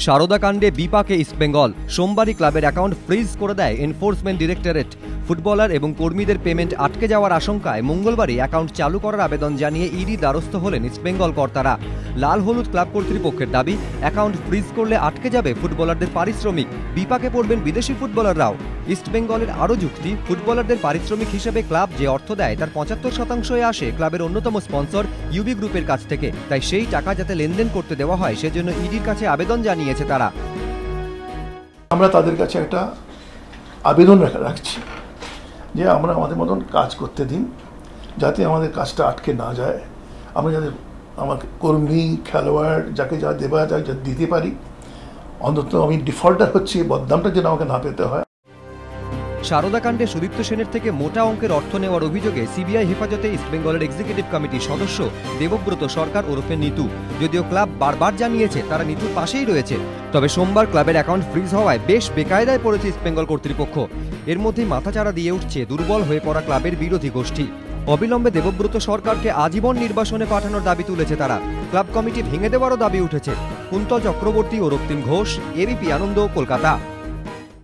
সারদা কাণ্ডে বিপাকে ইস্টবেঙ্গল। সোমবারই ক্লাবের অ্যাকাউন্ট ফ্রিজ করে দেয় এনফোর্সমেন্ট ডিরেক্টরেট। ফুটবলার এবং কর্মীদের পেমেন্ট আটকে যাওয়ার আশঙ্কায় মঙ্গলবারই অ্যাকাউন্ট চালু করার আবেদন জানিয়ে ইডি দ্বারস্থ হলেন ইস্টবেঙ্গল কর্তারা। লাল হলুদ ক্লাব কর্তৃপক্ষের দাবি, অ্যাকাউন্ট ফ্রিজ করলে আটকে যাবে ফুটবলারদের পারিশ্রমিক, বিপাকে পড়বেন বিদেশি ফুটবলাররাও। ইস্টবেঙ্গলের আরও যুক্তি, ফুটবলারদের পারিশ্রমিক হিসেবে ক্লাব যে অর্থ দেয় তার ৭৫% আসে ক্লাবের অন্যতম স্পন্সর ইউবি গ্রুপের কাছ থেকে। তাই সেই টাকা যাতে লেনদেন করতে দেওয়া হয় সেজন্য ইডির কাছে আবেদন জানিয়েছে তারা। আমরা তাদের কাছে একটা আবেদন রাখছি যে আমরা আমাদের মতন কাজ করতে দিন, যাতে আমাদের কাজটা আটকে না যায়। আমরা যাতে আমার কর্মী, খেলোয়াড়, যাকে যা দেওয়া যায় যা দিতে পারি, অন্তত আমি ডিফল্টার হচ্ছি বদনামটা যেন আমাকে না পেতে হয়। সারদা কাণ্ডে সুদীপ্ত সেনের থেকে মোটা অঙ্কের অর্থ নেওয়ার অভিযোগে সিবিআই হেফাজতে ইস্টবেঙ্গলের এক্সিকিউটিভ কমিটির সদস্য দেবব্রত সরকার ওরফে নিতু। যদিও ক্লাব বারবার জানিয়েছে তারা নিতুর পাশেই রয়েছে, তবে সোমবার ক্লাবের অ্যাকাউন্ট ফ্রিজ হওয়ায় বেশ বেকায়দায় পড়েছে ইস্টবেঙ্গল কর্তৃপক্ষ। এর মধ্যেই মাথাচাড়া দিয়ে উঠছে দুর্বল হয়ে পড়া ক্লাবের বিরোধী গোষ্ঠী। অবিলম্বে দেবব্রত সরকারকে আজীবন নির্বাসনে পাঠানোর দাবি তুলেছে তারা। ক্লাব কমিটি ভেঙে দেওয়ারও দাবি উঠেছে। কুন্তল চক্রবর্তী ও রক্তিম ঘোষ, এবিপি আনন্দ, কলকাতা।